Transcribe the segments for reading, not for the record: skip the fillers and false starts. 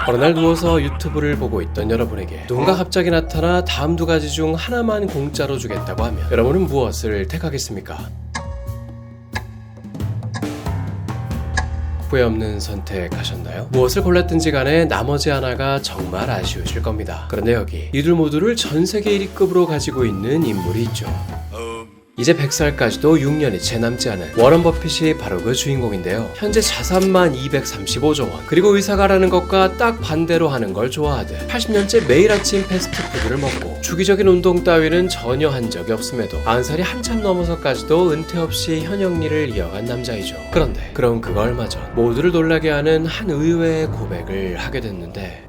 어느 날 누워서 유튜브를 보고 있던 여러분에게 누군가 갑자기 나타나 다음 두 가지 중 하나만 공짜로 주겠다고 하면 여러분은 무엇을 택하겠습니까? 후회 없는 선택하셨나요? 무엇을 골랐든지 간에 나머지 하나가 정말 아쉬우실 겁니다. 그런데 여기 이들 모두를 전 세계 1위급으로 가지고 있는 인물이 있죠. 이제 100살까지도 6년이 채 남지 않은 워런 버핏이 바로 그 주인공인데요. 현재 자산만 235조 원, 그리고 의사가라는 것과 딱 반대로 하는 걸 좋아하듯 80년째 매일 아침 패스트푸드를 먹고 주기적인 운동 따위는 전혀 한 적이 없음에도 90살이 한참 넘어서까지도 은퇴 없이 현역 일을 이어간 남자이죠. 그런데 그럼 그가 얼마 전 모두를 놀라게 하는 한 의외의 고백을 하게 됐는데,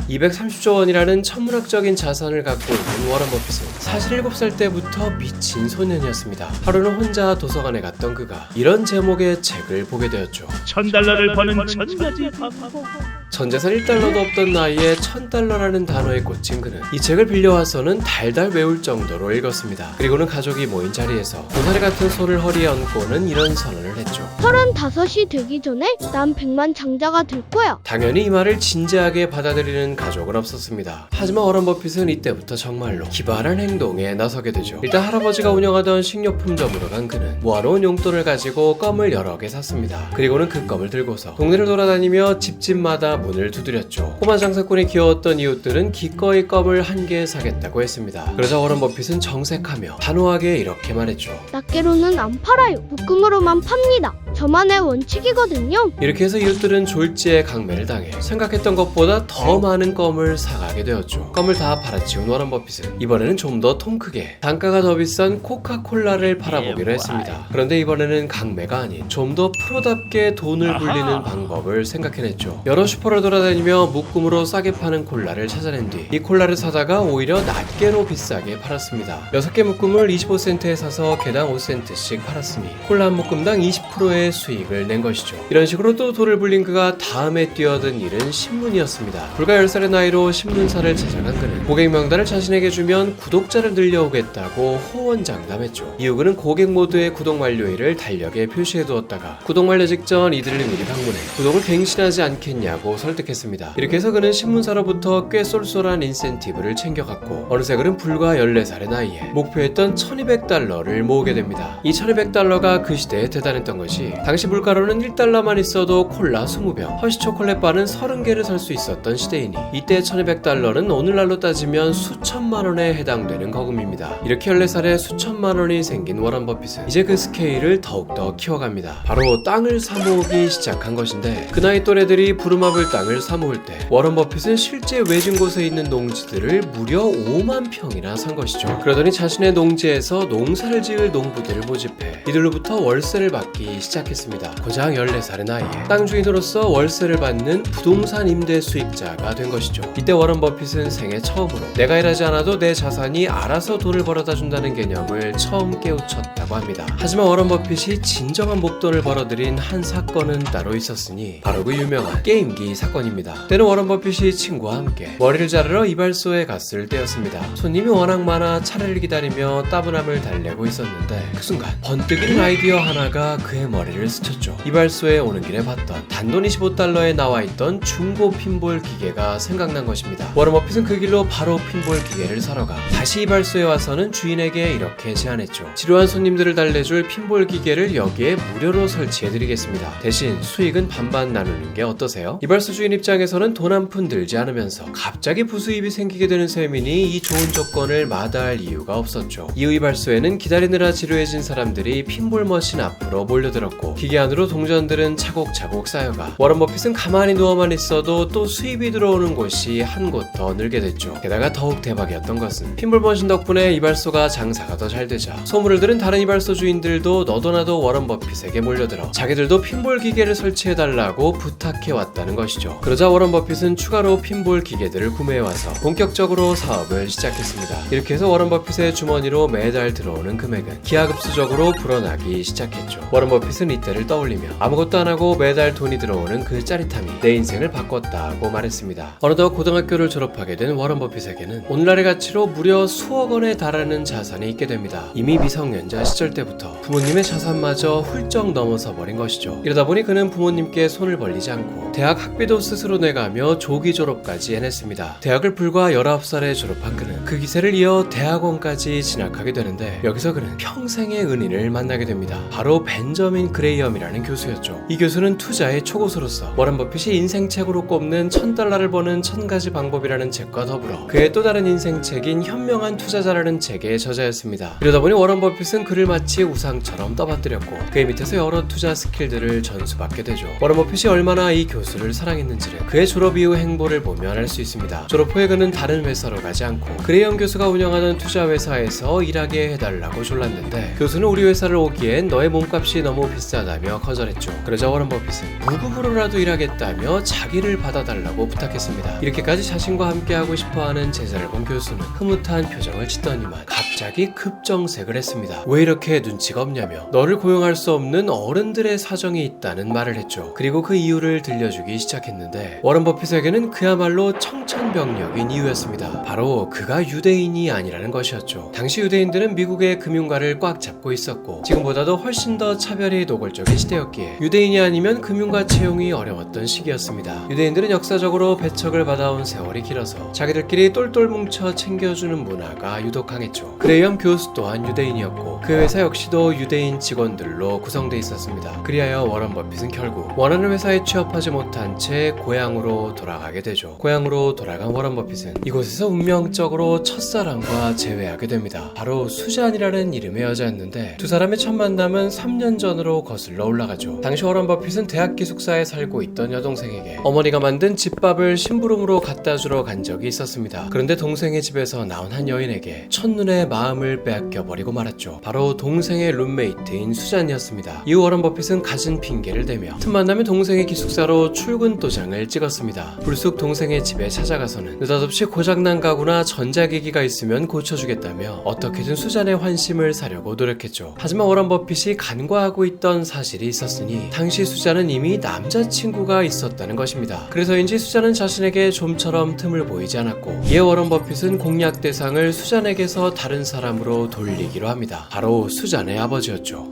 230조 원이라는 천문학적인 자산을 갖고 있는 워런 버핏은 47살 때부터 미친 소년이었습니다. 하루는 혼자 도서관에 갔던 그가 이런 제목의 책을 보게 되었죠. $1000를 버는 1000가지 방법. 전재산 1달러도 없던 나이에 1000달러라는 단어에 꽂힌 그는 이 책을 빌려와서는 달달 외울 정도로 읽었습니다. 그리고는 가족이 모인 자리에서 고사리 같은 손을 허리에 얹고는 이런 선언을 했죠. 35이 되기 전에 난 100만 장자가 될 거야. 당연히 이 말을 진지하게 받아들이는 가족은 없었습니다. 하지만 워런 버핏은 이때부터 정말로 기발한 행동에 나서게 되죠. 일단 할아버지가 운영하던 식료품점으로 간 그는 모아놓은 용돈을 가지고 껌을 여러 개 샀습니다. 그리고는 그 껌을 들고서 동네를 돌아다니며 집집마다 문을 두드렸죠. 꼬마 장사꾼이 귀여웠던 이웃들은 기꺼이 껌을 한 개 사겠다고 했습니다. 그러자 워런 버핏은 정색하며 단호하게 이렇게 말했죠. 낱개로는 안 팔아요. 묶음으로만 팝니다. 저만의 원칙이거든요. 이렇게 해서 이웃들은 졸지에 강매를 당해 생각했던 것보다 더 많은 껌을 사가게 되었죠. 껌을 다 팔아치운 워런 버핏은 이번에는 좀 더 통 크게 단가가 더 비싼 코카콜라를 팔아보기로 했습니다. 그런데 이번에는 강매가 아닌 좀 더 프로답게 돈을 불리는 방법을 생각해냈죠. 여러 슈퍼를 돌아다니며 묶음으로 싸게 파는 콜라를 찾아낸 뒤 이 콜라를 사다가 오히려 낱개로 비싸게 팔았습니다. 6개 묶음을 25센트에 사서 개당 5센트씩 팔았으니 콜라 한 묶음당 20%의 수익을 낸 것이죠. 이런 식으로 또 돈을 불린 그가 다음에 뛰어든 일은 신문이었습니다. 불과 10살의 나이로 신문사를 찾아간 그는 고객 명단을 자신에게 주면 구독자를 늘려오겠다고 호언장담했죠. 이후 그는 고객 모두의 구독 완료일을 달력에 표시해두었다가 구독 완료 직전 이들을 미리 방문해 구독을 갱신하지 않겠냐고 설득했습니다. 이렇게 해서 그는 신문사로부터 꽤 쏠쏠한 인센티브를 챙겨갔고 어느새 그는 불과 14살의 나이에 목표했던 1200달러를 모으게 됩니다. 이 1200달러가 그 시대에 대단했던 것이 당시 물가로는 1달러만 있어도 콜라 20병, 허쉬 초콜릿바는 30개를 살 수 있었던 시대이니 이때 1200달러는 오늘날로 따지면 수천만 원에 해당되는 거금입니다. 이렇게 14살에 수천만 원이 생긴 워런 버핏은 이제 그 스케일을 더욱더 키워갑니다. 바로 땅을 사모으기 시작한 것인데, 그 나이 또래들이 부루마블 땅을 사모을 때 워런 버핏은 실제 외진 곳에 있는 농지들을 무려 5만 평이나 산 것이죠. 그러더니 자신의 농지에서 농사를 지을 농부들을 모집해 이들로부터 월세를 받기 시작했습니다. 고작 14살의 나이에 땅 주인으로서 월세를 받는 부동산 임대 수익자가 된 것이죠. 이때 워런 버핏은 생애 처음으로 내가 일하지 않아도 내 자산이 알아서 돈을 벌어다 준다는 개념을 처음 깨우쳤다고 합니다. 하지만 워런 버핏이 진정한 목돈을 벌어들인 한 사건은 따로 있었으니 바로 그 유명한 게임기 사건입니다. 때는 워런 버핏이 친구와 함께 머리를 자르러 이발소에 갔을 때였습니다. 손님이 워낙 많아 차례를 기다리며 따분함을 달래고 있었는데 그 순간 번뜩 인 아이디어 하나가 그의 머리를 스쳤죠. 이발소에 오는 길에 봤던 단돈 25달러에 나와있던 중고 핀볼 기계가 생각난 것입니다. 워런 버핏은 그 길로 바로 핀볼 기계를 사러 가 다시 이발소에 와서는 주인에게 이렇게 제안했죠. 지루한 손님들을 달래줄 핀볼 기계를 여기에 무료로 설치해드리겠습니다. 대신 수익은 반반 나누는 게 어떠세요? 이발소 주인 입장에서는 돈 한 푼 들지 않으면서 갑자기 부수입이 생기게 되는 셈이니 이 좋은 조건을 마다할 이유가 없었죠. 이후 이발소에는 기다리느라 지루해진 사람들이 핀볼 머신 앞으로 몰려들었고 기계 안으로 동전들은 차곡차곡 쌓여가 워런 버핏은 가만히 누워만 있어도 또 수입이 들어오는 곳이 한 곳 더 늘게 됐죠. 게다가 더욱 대박이었던 것은 핀볼 머신 덕분에 이발소가 장사가 더 잘 되자 소문을 들은 다른 이발소 주인들도 너도나도 워런 버핏에게 몰려들어 자기들도 핀볼 기계를 설치해달라고 부탁해왔다는 것이죠. 그러자 워런 버핏은 추가로 핀볼 기계들을 구매해와서 본격적으로 사업을 시작했습니다. 이렇게 해서 워런 버핏의 주머니로 매달 들어오는 금액은 기하급수적으로 불어나기 시작했죠. 워런 버핏은 이때를 떠올리며 아무것도 안 하고 매달 돈이 들어오는 그 짜릿함이 내 인생을 바꿨다고 말했습니다. 어느덧 고등학교를 졸업하게 된 워런 버핏에게는 오늘날의 가치로 무려 수억 원에 달하는 자산이 있게 됩니다. 이미 미성년자 시절 때부터 부모님의 자산마저 훌쩍 넘어서 버린 것이죠. 이러다 보니 그는 부모님께 손을 벌리지 않고 대학 학비도 스스로 내가며 조기 졸업까지 해냈습니다. 대학을 불과 19살에 졸업한 그는 그 기세를 이어 대학원까지 진학하게 되는데 여기서 그는 평생의 은인을 만나게 됩니다. 바로 벤저민 그레이엄이라는 교수였죠. 이 교수는 투자의 초고수로서 워런 버핏이 인생책으로 꼽는 $1000를 버는 1000가지 방법이라는 책과 더불어 그의 또 다른 인생책인 현명한 투자자라는 책의 저자였습니다. 이러다 보니 워런 버핏은 그를 마치 우상처럼 떠받들였고 그의 밑에서 여러 투자 스킬들을 전수받게 되죠. 워런 버핏이 얼마나 이 교수를 사랑했는지를 그의 졸업 이후 행보를 보면 알 수 있습니다. 졸업 후에 그는 다른 회사로 가지 않고 그레이엄 교수가 운영하는 투자 회사에서 일하게 해달라고 졸랐는데 교수는 우리 회사를 오기엔 너의 몸값이 너무 비싸다며 거절했죠. 그러자 워런 버핏은 무급으로라도 일하겠다며 자기를 받아달라고 부탁했습니다. 이렇게까지 자신과 함께하고 싶어하는 제자를 본 교수는 흐뭇한 표정을 짓더니만 갑자기 급정색을 했습니다. 왜 이렇게 눈치가 없냐며 너를 고용할 수 없는 어른들의 사정이 있다는 말을 했죠. 그리고 그 이유를 들려주기 시작했는데 워런 버핏에게는 그야말로 청천벽력인 이유였습니다. 바로 그가 유대인이 아니라는 것이었죠. 당시 유대인들은 미국의 금융가를 꽉 잡고 있었고 지금보다도 훨씬 더 차별이 노골적인 시대였기에 유대인이 아니면 금융가 채용이 어려웠던 시기였습니다. 유대인들은 역사적으로 배척을 받아온 세월이 길어서 자기들끼리 똘똘 뭉쳐 챙겨주는 문화가 유독 강했죠. 그레이엄 교수 또한 유대인이었고 그 회사 역시도 유대인 직원들로 구성되어 있었습니다. 그리하여 워런 버핏은 결국 원하는 회사에 취업하지 못한 채 고향으로 돌아가게 되죠. 고향으로 돌아간 워런 버핏은 이곳에서 운명적으로 첫사랑과 재회하게 됩니다. 바로 수잔이라는 이름의 여자였는데 두 사람의 첫 만남은 3년 전으로 거슬러 올라가죠. 당시 워런 버핏은 대학 기숙사에 살고 있던 여동생에게 어머니가 만든 집밥을 심부름으로 갖다 주러 간 적이 있었습니다. 그런데 동생의 집에서 나온 한 여인에게 첫눈에 마음을 빼앗겨버리고 말았죠. 바로 동생의 룸메이트인 수잔이었습니다. 이후 워런 버핏은 갖은 핑계를 대며 틈만 나면 동생의 기숙사로 출근 도장을 찍었습니다. 불쑥 동생의 집에 찾아가서는 느닷없이 고장난 가구나 전자기기가 있으면 고쳐주겠다며 어떻게든 수잔의 환심을 사려고 노력했죠. 하지만 워런 버핏이 간과하고 있던 사실이 있었으니 당시 수잔은 이미 남자친구가 있었다는 것입니다. 그래서인지 수잔은 자신에게 좀처럼 틈을 보이지 않았고 이에 워런 버핏은 공략 대상을 수잔에게서 다른 사람으로 돌리기로 합니다. 바로 수잔의 아버지였죠.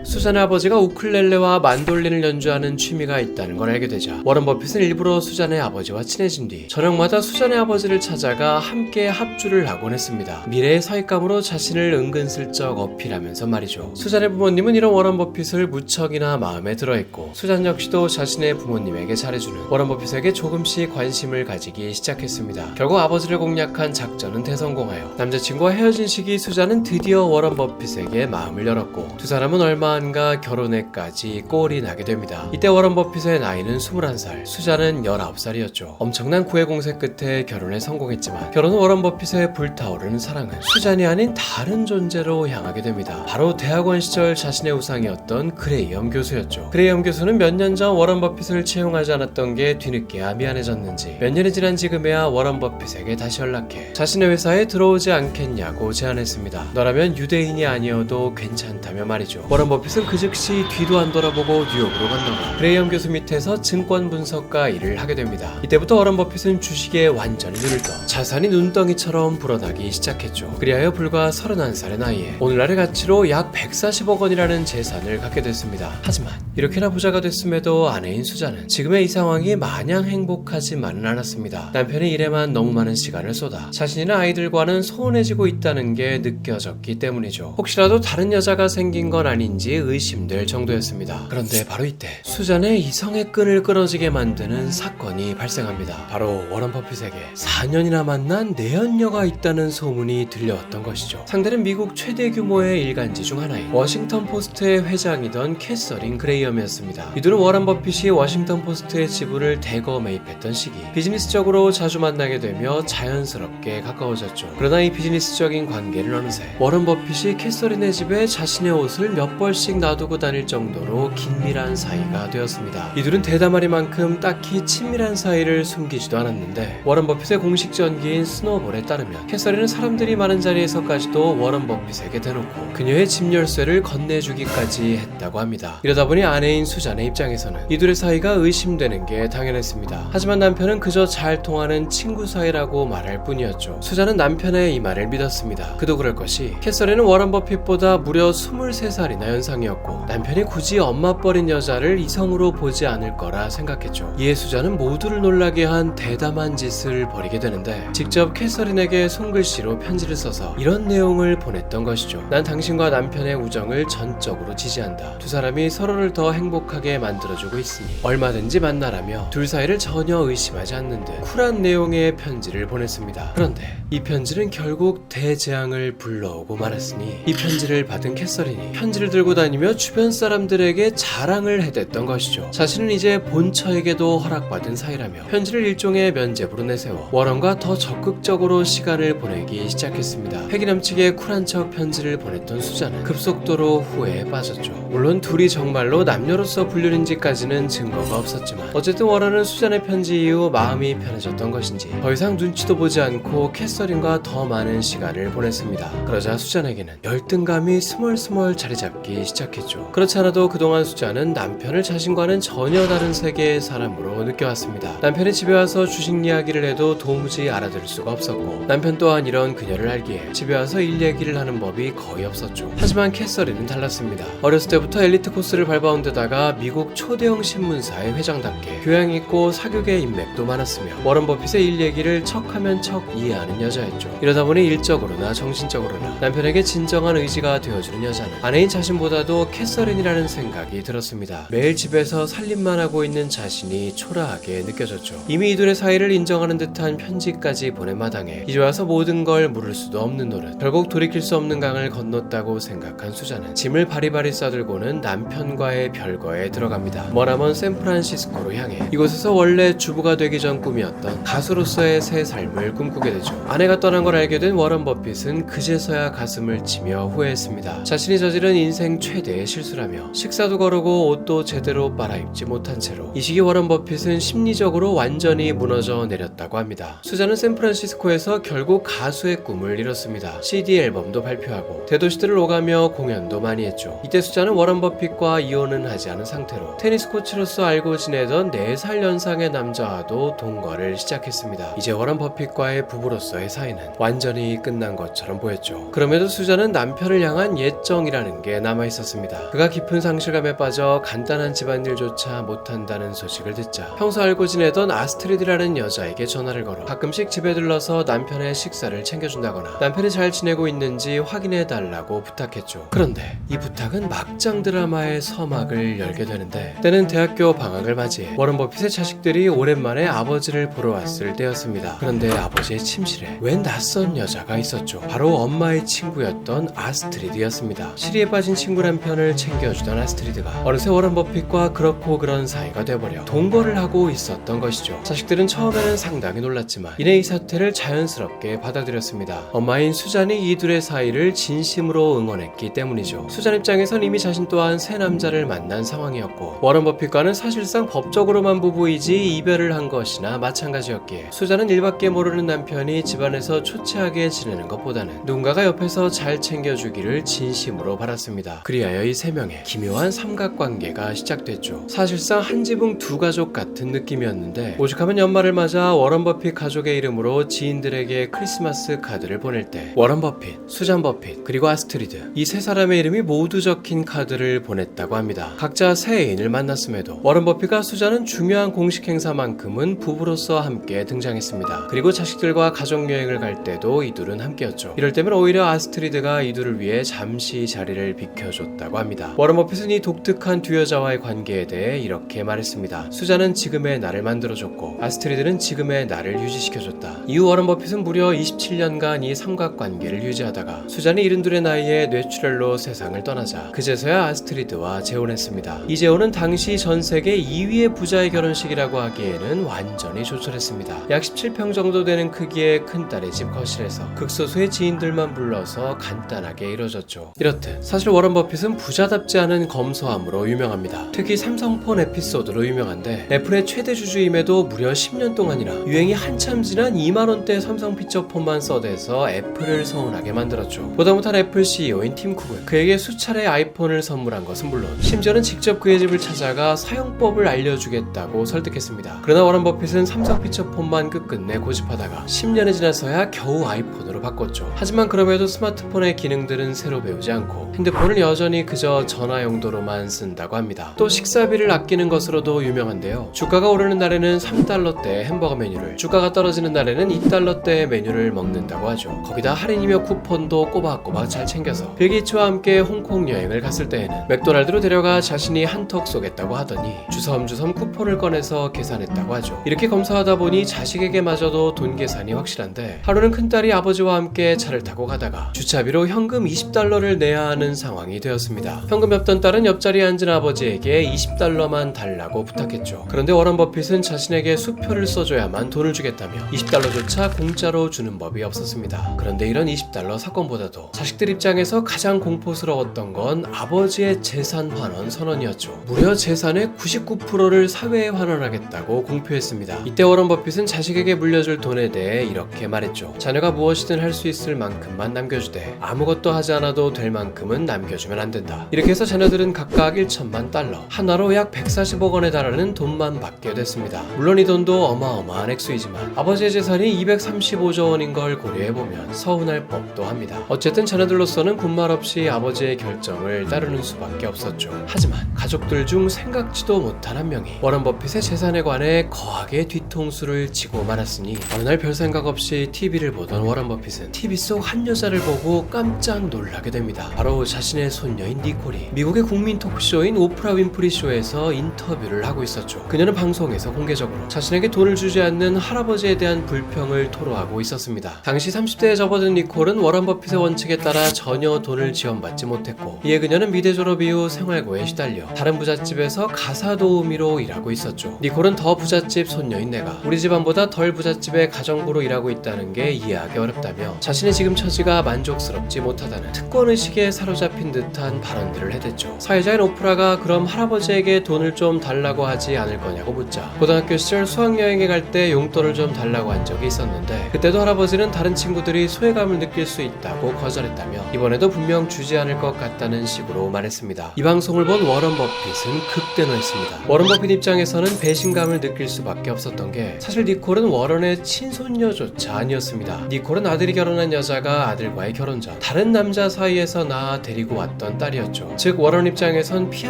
수잔의 아버지가 우쿨렐레와 만돌린을 연주하는 취미가 있다는 걸 알게 되자 워런 버핏은 일부러 수잔의 아버지와 친해진 뒤 저녁마다 수잔의 아버지를 찾아가 함께 합주를 하곤 했습니다. 미래의 사익감으로 자신을 은근슬쩍 어필하면서 말이죠. 수잔의 부모님은 이런 워런 버핏을 무척이나 마음에 들어했고 수잔 역시도 자신의 부모님에게 잘해주는 워런 버핏에게 조금씩 관심을 가지기 시작했습니다. 결국 아버지를 공략한 작전은 대성공하여 남자친구와 헤어진 시기 수잔은 드디어 워런 버핏에게 마음을 열었고 두 사람은 얼마 안가 결혼에까지 꼴이 나게 됩니다. 이때 워런 버핏의 나이는 21살, 수잔은 19살이었죠. 엄청난 구애 공세 끝에 결혼에 성공했지만 결혼 후 워런 버핏의 불타오르는 사랑은 수잔이 아닌 다른 존재로 향하게 됩니다. 바로 대학원 시절 자신의 우상이었던 그레이엄 교수였죠. 그레이엄 교수는 몇 년 전 워런 버핏을 채용하지 않았던 게 뒤늦게야 미안해졌는지 몇 년이 지난 지금에야 워런 버핏에게 다시 연락해 자신의 회사에 들어오지 않겠냐고 제안했습니다. 너라면 유대인이 아니어도 괜찮다며 말이죠. 워런 버핏은 그 즉시 뒤도 안 돌아보고 뉴욕으로 건너가 그레이엄 교수 밑에서 증권 분석가 일을 하게 됩니다. 이때부터 워런 버핏은 주식에 완전히 눈을 떠 자산이 눈덩이처럼 불어나기 시작했죠. 그리하여 불과 31살의 나이에 오늘날의 가치로 약 140억 원이라는 재산을 갖게 됐습니다. 하지만 이렇게나 부자가 됐음에도 아내인 수잔은 지금의 이 상황이 마냥 행복하지만은 않았습니다. 남편이 일에만 너무 많은 시간을 쏟아 자신이나 아이들과는 소원해지고 있다는 게 느껴졌기 때문이죠. 혹시라도 다른 여자가 생긴 건 아닌지 의심될 정도였습니다. 그런데 바로 이때 수잔의 이성의 끈을 끊어지게 만드는 사건이 발생합니다. 바로 워런 버핏에게 4년이나 만난 내연녀가 있다는 소문이 들려왔던 것이죠. 상대는 미국 최대 규모의 일간지 중 하나인 워싱턴 포스트의 회장이던 캐서린 그레이엄이었습니다. 이들은 워런 버핏이 워싱턴 포스트의 지분을 대거 매입했던 시기 비즈니스적으로 자주 만나게 되며 자연스럽게 가까워졌죠. 그러나 이 비즈니스적인 관계는 어느새 워런 버핏이 캐서린의 집에 자신의 옷을 몇 벌씩 번씩 놔두고 다닐 정도로 긴밀한 사이가 되었습니다. 이들은 대담하리만큼 딱히 친밀한 사이를 숨기지도 않았는데 워런 버핏의 공식 전기인 스노볼에 따르면 캐서린은 사람들이 많은 자리에서까지도 워런 버핏에게 대놓고 그녀의 집 열쇠를 건네주기까지 했다고 합니다. 이러다 보니 아내인 수잔의 입장에서는 이들의 사이가 의심되는 게 당연했습니다. 하지만 남편은 그저 잘 통하는 친구 사이라고 말할 뿐이었죠. 수잔은 남편의 이 말을 믿었습니다. 그도 그럴 것이 캐서린은 워런 버핏보다 무려 23살이나 연상이었고 남편이 굳이 엄마뻘인 여자를 이성으로 보지 않을 거라 생각했죠. 이에 수잔은 모두를 놀라게 한 대담한 짓을 벌이게 되는데 직접 캐서린에게 손글씨로 편지를 써서 이런 내용을 보냈던 것이죠. 난 당신과 남편의 우정을 전적으로 지지한다. 두 사람이 서로를 더 행복하게 만들어주고 있으니 얼마든지 만나라며 둘 사이를 전혀 의심하지 않는 듯 쿨한 내용의 편지를 보냈습니다. 그런데 이 편지는 결국 대재앙을 불러오고 말았으니 이 편지를 받은 캐서린이 편지를 들고 다니며 주변 사람들에게 자랑을 해댔던 것이죠. 자신은 이제 본처에게도 허락받은 사이라며 편지를 일종의 면죄부로 내세워 워런과 더 적극적으로 시간을 보내기 시작했습니다. 패기 넘치게 쿨한 척 편지를 보냈던 수잔은 급속도로 후회에 빠졌죠. 물론 둘이 정말로 남녀로서 불륜인지까지는 증거가 없었지만 어쨌든 워런은 수잔의 편지 이후 마음이 편해졌던 것인지 더 이상 눈치도 보지 않고 캐서린과 더 많은 시간을 보냈습니다. 그러자 수잔에게는 열등감이 스멀스멀 자리잡기 시작했죠. 그렇지 않아도 그동안 수잔은 남편을 자신과는 전혀 다른 세계의 사람으로 느껴왔습니다. 남편이 집에 와서 주식 이야기를 해도 도무지 알아들을 수가 없었고 남편 또한 이런 그녀를 알기에 집에 와서 일 얘기를 하는 법이 거의 없었죠. 하지만 캐서린은 달랐습니다. 어렸을 때부터 엘리트 코스를 밟아온 데다가 미국 초대형 신문사의 회장답게 교양 있고 사교계 인맥도 많았으며 워런 버핏의 일 얘기를 척하면 척 이해하는 여자였죠. 이러다 보니 일적으로나 정신적으로나 남편에게 진정한 의지가 되어주는 여자는 아내인 자신보다도 캐서린이라는 생각이 들었습니다. 매일 집에서 살림만 하고 있는 자신이 초라하게 느껴졌죠. 이미 이들의 사이를 인정하는 듯한 편지까지 보낸 마당에 이제 와서 모든 걸 물을 수도 없는 노릇, 결국 돌이킬 수 없는 강을 건넜다고 생각한 수잔은 짐을 바리바리 싸들고는 남편과의 별거에 들어갑니다. 머나먼 샌프란시스코로 향해 이곳에서 원래 주부가 되기 전 꿈이었던 가수로서의 새 삶을 꿈꾸게 되죠. 아내가 떠난 걸 알게 된 워런 버핏은 그제서야 가슴을 치며 후회했습니다. 자신이 저지른 인생 최대의 실수라며 식사도 거르고 옷도 제대로 빨아입지 못한 채로 이 시기 워런 버핏은 심리적으로 완전히 무너져 내렸다고 합니다. 수잔은 샌프란시스코에서 결국 가수의 꿈을 이뤘습니다. CD 앨범도 발표하고 대도시들을 오가며 공연도 많이 했죠. 이때 수잔은 워런 버핏과 이혼은 하지 않은 상태로 테니스 코치로서 알고 지내던 4살 연상의 남자와도 동거를 시작했습니다. 이제 워런 버핏과의 부부로서의 사이는 완전히 끝난 것처럼 보였죠. 그럼에도 수잔은 남편을 향한 예정이라는 게 남아있었습니다. 그가 깊은 상실감에 빠져 간단한 집안일조차 못한다는 소식을 듣자 평소 알고 지내던 아스트리드라는 여자에게 전화를 걸어 가끔씩 집에 들러서 남편의 식사를 챙겨준다거나 남편이 잘 지내고 있는지 확인해달라고 부탁했죠. 그런데 이 부탁은 막장 드라마의 서막을 열게 되는데 때는 대학교 방학을 맞이해 워런 버핏의 자식들이 오랜만에 아버지를 보러 왔을 때였습니다. 그런데 아버지의 침실에 웬 낯선 여자가 있었죠. 바로 엄마의 친구였던 아스트리드였습니다. 시리에 빠진 친구 남편을 챙겨주던 아스트리드가 어느새 워런 버핏과 그렇고 그런 사이가 돼버려 동거를 하고 있었던 것이죠. 자식들은 처음에는 상당히 놀랐지만 이내 이 사태를 자연스럽게 받아들였습니다. 엄마인 수잔이 이 둘의 사이를 진심으로 응원했기 때문이죠. 수잔 입장에선 이미 자신 또한 새 남자를 만난 상황이었고 워런 버핏과는 사실상 법적으로만 부부이지 이별을 한 것이나 마찬가지였기에 수잔은 일밖에 모르는 남편이 집안에서 초췌하게 지내는 것보다는 누군가가 옆에서 잘 챙겨주기를 진심으로 바랐습니다. 그리하여 이 세 명의 기묘한 삼각관계가 시작됐죠. 사실상 한 지붕 두 가족 같은 느낌이었는데 오죽하면 연말을 맞아 워런 버핏 가족의 이름으로 지인들에게 크리스마스 카드를 보낼 때 워런 버핏, 수잔 버핏, 그리고 아스트리드 이 세 사람의 이름이 모두 적힌 카드를 보냈다고 합니다. 각자 새 애인을 만났음에도 워런 버핏과 수잔은 중요한 공식 행사만큼은 부부로서 함께 등장했습니다. 그리고 자식들과 가족여행을 갈 때도 이 둘은 함께였죠. 이럴 때면 오히려 아스트리드가 이 둘을 위해 잠시 자리를 비켜줬다고 합니다. 워런 버핏은 이 독특한 두 여자와의 관계에 대해 이렇게 말했습니다. 수잔은 지금의 나를 만들어줬고 아스트리드는 지금의 나를 유지시켜줬다. 이후 워런 버핏은 무려 27년간 이 삼각관계를 유지하다가 수잔이 72의 나이에 뇌출혈로 세상을 떠나자 그제서야 아스트리드와 재혼했습니다. 이 재혼은 당시 전 세계 2위의 부자의 결혼식이라고 하기에는 완전히 조촐했습니다. 약 17평 정도 되는 크기의 큰딸의 집 거실에서 극소수의 지인들만 불러서 간단하게 이뤄졌죠. 이렇듯 사실 워런 버핏 버핏은 부자답지 않은 검소함으로 유명합니다. 특히 삼성폰 에피소드로 유명한데 애플의 최대 주주임에도 무려 10년 동안이나 유행이 한참 지난 2만원대 삼성 피처폰만 써대서 애플을 서운하게 만들었죠. 보다 못한 애플 CEO인 팀 쿡은 그에게 수차례 아이폰을 선물한 것은 물론 심지어는 직접 그의 집을 찾아가 사용법을 알려주겠다고 설득했습니다. 그러나 워런 버핏은 삼성 피처폰만 끝끝내 고집하다가 10년이 지나서야 겨우 아이폰으로 바꿨죠. 하지만 그럼에도 스마트폰의 기능들은 새로 배우지 않고 핸드폰을 여전히 그저 전화 용도로만 쓴다고 합니다. 또 식사비를 아끼는 것으로도 유명한데요. 주가가 오르는 날에는 3달러대 햄버거 메뉴를, 주가가 떨어지는 날에는 2달러대의 메뉴를 먹는다고 하죠. 거기다 할인이며 쿠폰도 꼬박꼬박 잘 챙겨서 빌 게이츠와 함께 홍콩 여행을 갔을 때에는 맥도날드로 데려가 자신이 한턱 쏘겠다고 하더니 주섬주섬 쿠폰을 꺼내서 계산했다고 하죠. 이렇게 검사하다 보니 자식에게마저도 돈 계산이 확실한데 하루는 큰딸이 아버지와 함께 차를 타고 가다가 주차비로 현금 20달러를 내야 하는 상황이 되었습니다. 현금이 없던 딸은 옆자리에 앉은 아버지에게 20달러만 달라고 부탁했죠. 그런데 워런 버핏은 자신에게 수표를 써줘야만 돈을 주겠다며 20달러조차 공짜로 주는 법이 없었습니다. 그런데 이런 20달러 사건보다도 자식들 입장에서 가장 공포스러웠던 건 아버지의 재산 환원 선언이었죠. 무려 재산의 99%를 사회에 환원하겠다고 공표했습니다. 이때 워런 버핏은 자식에게 물려줄 돈에 대해 이렇게 말했죠. 자녀가 무엇이든 할 수 있을 만큼만 남겨주되 아무것도 하지 않아도 될 만큼은 남겨주면 안 된다. 이렇게 해서 자녀들은 각각 1천만 달러, 하나로 약 140억 원에 달하는 돈만 받게 됐습니다. 물론 이 돈도 어마어마한 액수이지만 아버지의 재산이 235조 원인 걸 고려해보면 서운할 법도 합니다. 어쨌든 자녀들로서는 군말 없이 아버지의 결정을 따르는 수밖에 없었죠. 하지만 가족들 중 생각지도 못한 한 명이 워런 버핏의 재산에 관해 거하게 뒤통수를 치고 말았으니 어느 날 별 생각 없이 TV를 보던 워런 버핏은 TV 속 한 여자를 보고 깜짝 놀라게 됩니다. 바로 자신의 손녀인 니콜이 미국의 국민 토크쇼인 오프라 윈프리 쇼에서 인터뷰를 하고 있었죠. 그녀는 방송에서 공개적으로 자신에게 돈을 주지 않는 할아버지에 대한 불평을 토로하고 있었습니다. 당시 30대에 접어든 니콜은 워런 버핏의 원칙에 따라 전혀 돈을 지원받지 못했고 이에 그녀는 미대 졸업 이후 생활고에 시달려 다른 부잣집에서 가사 도우미로 일하고 있었죠. 니콜은 더 부잣집 손녀인 내가 우리 집안보다 덜 부잣집의 가정부로 일하고 있다는 게 이해하기 어렵다며 자신의 지금 처지가 만족스럽지 못하다는 특권의식에 사로잡힌 듯한 발언들을 해댔죠. 사회자인 오프라가 그럼 할아버지에게 돈을 좀 달라고 하지 않을 거냐고 묻자 고등학교 시절 수학여행에 갈 때 용돈을 좀 달라고 한 적이 있었는데 그때도 할아버지는 다른 친구들이 소외감을 느낄 수 있다고 거절했다며 이번에도 분명 주지 않을 것 같다는 식으로 말했습니다. 이 방송을 본 워런 버핏은 극대노했습니다. 워런 버핏 입장에서는 배신감을 느낄 수밖에 없었던 게 사실 니콜은 워런의 친손녀조차 아니었습니다. 니콜은 아들이 결혼한 여자가 아들과의 결혼 전 다른 남자 사이에서 낳아 데리고 왔던 딸이었죠. 즉 워런 입장에선 피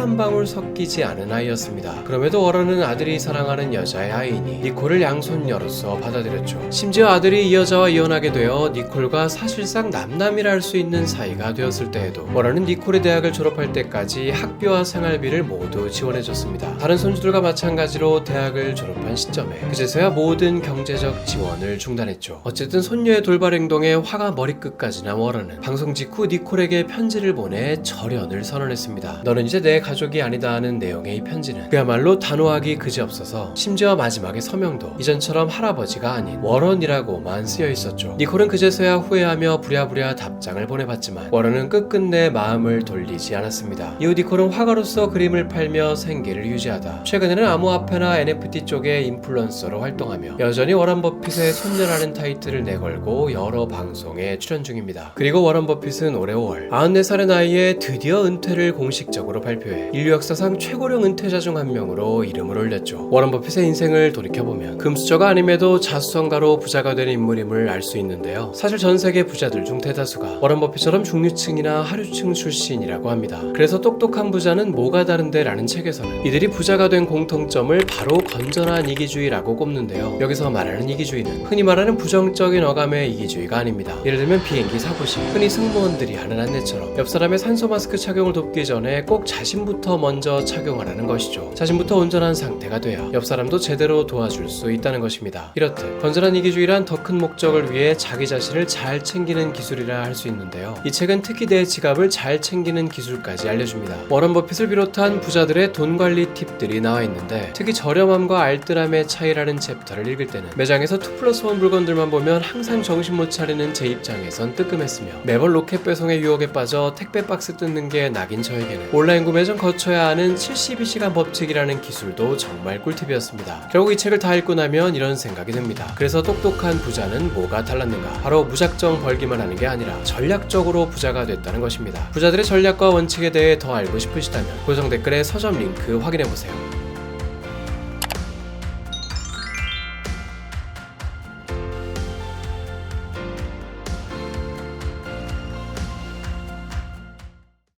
한 방울 섞이지 않은 아이였습니다. 그럼에도 워런은 아들이 사랑하는 여자의 아이니 니콜을 양손녀로서 받아들였죠. 심지어 아들이 이 여자와 이혼하게 되어 니콜과 사실상 남남이라 할 수 있는 사이가 되었을 때에도 워런은 니콜이 대학을 졸업할 때까지 학비와 생활비를 모두 지원해줬습니다. 다른 손주들과 마찬가지로 대학을 졸업한 시점에 그제서야 모든 경제적 지원을 중단했죠. 어쨌든 손녀의 돌발 행동에 화가 머리끝까지 난 워런은 방송 직후 니콜에게 편지를 보내 절연을 선언했습니다. 너는 이제 내 가족이 아니다 하는 내용의 이 편지는 그야말로 단호하기 그지없어서 심지어 마지막에 서명도 이전처럼 할아버지가 아닌 워런이라고만 쓰여 있었죠. 니콜은 그제서야 후회하며 부랴부랴 답장을 보내봤지만 워런은 끝끝내 마음을 돌리지 않았습니다. 이후 니콜은 화가로서 그림을 팔며 생계를 유지하다 최근에는 암호화폐나 NFT 쪽의 인플루언서로 활동하며 여전히 워런 버핏의 손녀라는 타이틀을 내걸고 여러 방송에 출연 중입니다. 그리고 워런 버핏은 올해 5월 94살의 나이에 드디어 은퇴를 공식적으로 발표해 인류 역사상 최고령 은퇴자 중 한 명으로 이름을 올렸죠. 워런 버핏의 인생을 돌이켜보면 금수저가 아님에도 자수성가로 부자가 된 인물임을 알 수 있는데요. 사실 전 세계 부자들 중 대다수가 워런 버핏처럼 중류층이나 하류층 출신이라고 합니다. 그래서 똑똑한 부자는 뭐가 다른데 라는 책에서는 이들이 부자가 된 공통점을 바로 건전한 이기주의라고 꼽는데요. 여기서 말하는 이기주의는 흔히 말하는 부정적인 어감의 이기주의가 아닙니다. 예를 들면 비행기 사고 시 흔히 승무원들이 하는 안내처럼 옆 사람의 산소 마스크 착용을 돕기 전에 꼭 자신부터 먼저 착용하라는 것이죠. 자신부터 온전한 상태가 돼야 옆 사람도 제대로 도와줄 수 있다는 것입니다. 이렇듯 건전한 이기주의란 더 큰 목적을 위해 자기 자신을 잘 챙기는 기술이라 할 수 있는데요. 이 책은 특히 내 지갑을 잘 챙기는 기술까지 알려줍니다. 워런 버핏을 비롯한 부자들의 돈 관리 팁들이 나와 있는데 특히 저렴함과 알뜰함의 차이라는 챕터를 읽을 때는 매장에서 2+1 물건들만 보면 항상 정신 못 차리는 제 입장에선 뜨끔했으며 매번 로켓 배송의 유혹에 빠져 택배 박스 박스 뜯는 게 낙인 저에게는 온라인 구매 전 거쳐야 하는 72시간 법칙이라는 기술도 정말 꿀팁이었습니다. 결국 이 책을 다 읽고 나면 이런 생각이 듭니다. 그래서 똑똑한 부자는 뭐가 달랐는가? 바로 무작정 벌기만 하는 게 아니라 전략적으로 부자가 됐다는 것입니다. 부자들의 전략과 원칙에 대해 더 알고 싶으시다면 고정 댓글에 서점 링크 확인해보세요.